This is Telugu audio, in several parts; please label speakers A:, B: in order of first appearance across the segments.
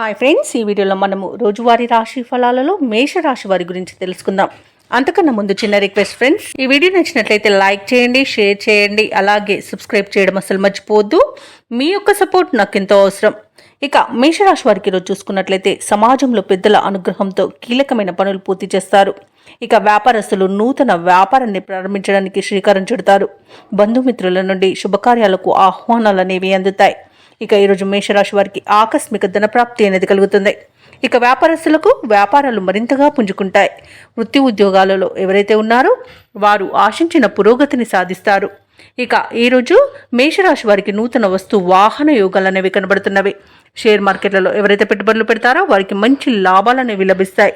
A: హాయ్ ఫ్రెండ్స్, ఈ వీడియోలో మనము రోజువారీ రాశి ఫలాలలో మేషరాశి వారి గురించి తెలుసుకుందాం. అంతకన్నా ముందు చిన్న రిక్వెస్ట్ ఫ్రెండ్స్, ఈ వీడియో నచ్చినట్లయితే లైక్ చేయండి, షేర్ చేయండి, అలాగే సబ్స్క్రైబ్ చేయడం అసలు మర్చిపోవద్దు. మీ యొక్క సపోర్ట్ నాకు ఎంతో అవసరం. ఇక మేషరాశి వారికి ఈరోజు చూసుకున్నట్లయితే సమాజంలో పెద్దల అనుగ్రహంతో కీలకమైన పనులు పూర్తి చేస్తారు. ఇక వ్యాపారస్తులు నూతన వ్యాపారాన్ని ప్రారంభించడానికి శ్రీకారం చుడతారు. బంధుమిత్రుల నుండి శుభకార్యాలకు ఆహ్వానాలు అనేవి అందుతాయి. ఇక ఈరోజు మేషరాశి వారికి ఆకస్మిక ధనప్రాప్తి అనేది కలుగుతుంది. ఇక వ్యాపారస్తులకు వ్యాపారాలు మరింతగా పుంజుకుంటాయి. వృత్తి ఉద్యోగాలలో ఎవరైతే ఉన్నారో వారు ఆశించిన పురోగతిని సాధిస్తారు. ఇక ఈరోజు మేషరాశి వారికి నూతన వస్తు వాహన యోగాలు అనేవి కనబడుతున్నవి. షేర్ మార్కెట్లలో ఎవరైతే పెట్టుబడులు పెడతారో వారికి మంచి లాభాలు అనేవి లభిస్తాయి.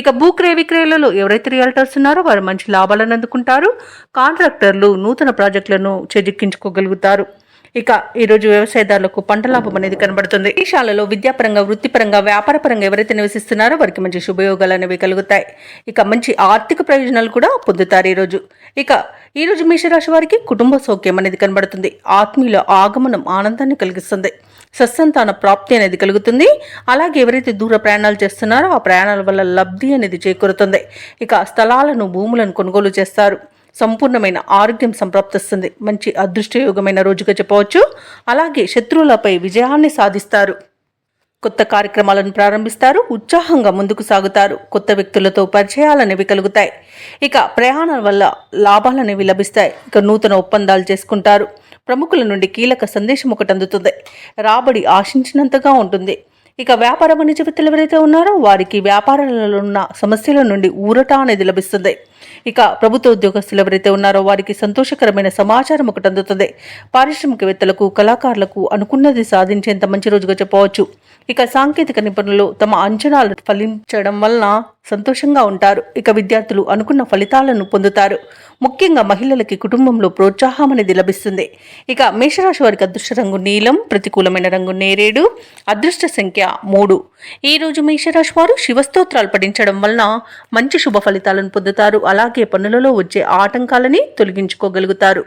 A: ఇక భూక్రయ విక్రయాలలో ఎవరైతే రియల్టర్స్ ఉన్నారో వారు మంచి లాభాలను అందుకుంటారు. కాంట్రాక్టర్లు నూతన ప్రాజెక్టులను చేజిక్కించుకోగలుగుతారు. ఇక ఈరోజు వ్యవసాయదారులకు పంట లాభం అనేది కనబడుతుంది. ఈ శాలలో విద్యాపరంగా, వృత్తిపరంగా, వ్యాపారపరంగా ఎవరైతే నివసిస్తున్నారో వారికి మంచి శుభయోగాలు అనేవి కలుగుతాయి. ఇక మంచి ఆర్థిక ప్రయోజనాలు కూడా పొందుతారు ఈరోజు. ఇక ఈరోజు మేషరాశి వారికి కుటుంబ సౌఖ్యం అనేది కనబడుతుంది. ఆత్మీయుల ఆగమనం ఆనందాన్ని కలిగిస్తుంది. సత్సంతాన ప్రాప్తి అనేది కలుగుతుంది. అలాగే ఎవరైతే దూర ప్రయాణాలు చేస్తున్నారో ఆ ప్రయాణాల వల్ల లబ్ధి అనేది చేకూరుతుంది. ఇక స్థలాలను, భూములను కొనుగోలు చేస్తారు. సంపూర్ణమైన ఆరోగ్యం సంప్రాప్తిస్తుంది. మంచి అదృష్టయోగమైన రోజుగా చెప్పవచ్చు. అలాగే శత్రువులపై విజయాన్ని సాధిస్తారు. కొత్త కార్యక్రమాలను ప్రారంభిస్తారు. ఉత్సాహంగా ముందుకు సాగుతారు. కొత్త వ్యక్తులతో పరిచయాలనేవి కలుగుతాయి. ఇక ప్రయాణాల వల్ల లాభాలనేవి లభిస్తాయి. ఇక నూతన ఒప్పందాలు చేసుకుంటారు. ప్రముఖుల నుండి కీలక సందేశం ఒకటి అందుతుంది. రాబడి ఆశించినంతగా ఉంటుంది. ఇక వ్యాపార వాణిజ్య వ్యక్తులు ఎవరైతే ఉన్నారో వారికి వ్యాపారాలలో ఉన్న సమస్యల నుండి ఊరట అనేది లభిస్తుంది. ఇక ప్రభుత్వ ఉద్యోగస్తులు ఎవరైతే ఉన్నారో వారికి సంతోషకరమైన సమాచారం ఒకటి అందుతుంది. పారిశ్రామికవేత్తలకు, కళాకారులకు అనుకున్నది సాధించేంత మంచి రోజుగా చెప్పవచ్చు. ఇక సాంకేతిక నిపుణులు తమ అంచనాలు ఫలించడం వలన సంతోషంగా ఉంటారు. ఇక విద్యార్థులు అనుకున్న ఫలితాలను పొందుతారు. ముఖ్యంగా మహిళలకి కుటుంబంలో ప్రోత్సాహం అనేది లభిస్తుంది. ఇక మేషరాశి వారికి అదృష్ట రంగు నీలం, ప్రతికూలమైన రంగు నేరేడు, అదృష్ట సంఖ్య 3. ఈ రోజు మేషరాశి వారు శివస్తోత్రాలు పఠించడం వలన మంచి శుభ ఫలితాలను పొందుతారు. అలాగే పనులలో వచ్చే ఆటంకాలని తొలగించుకోగలుగుతారు.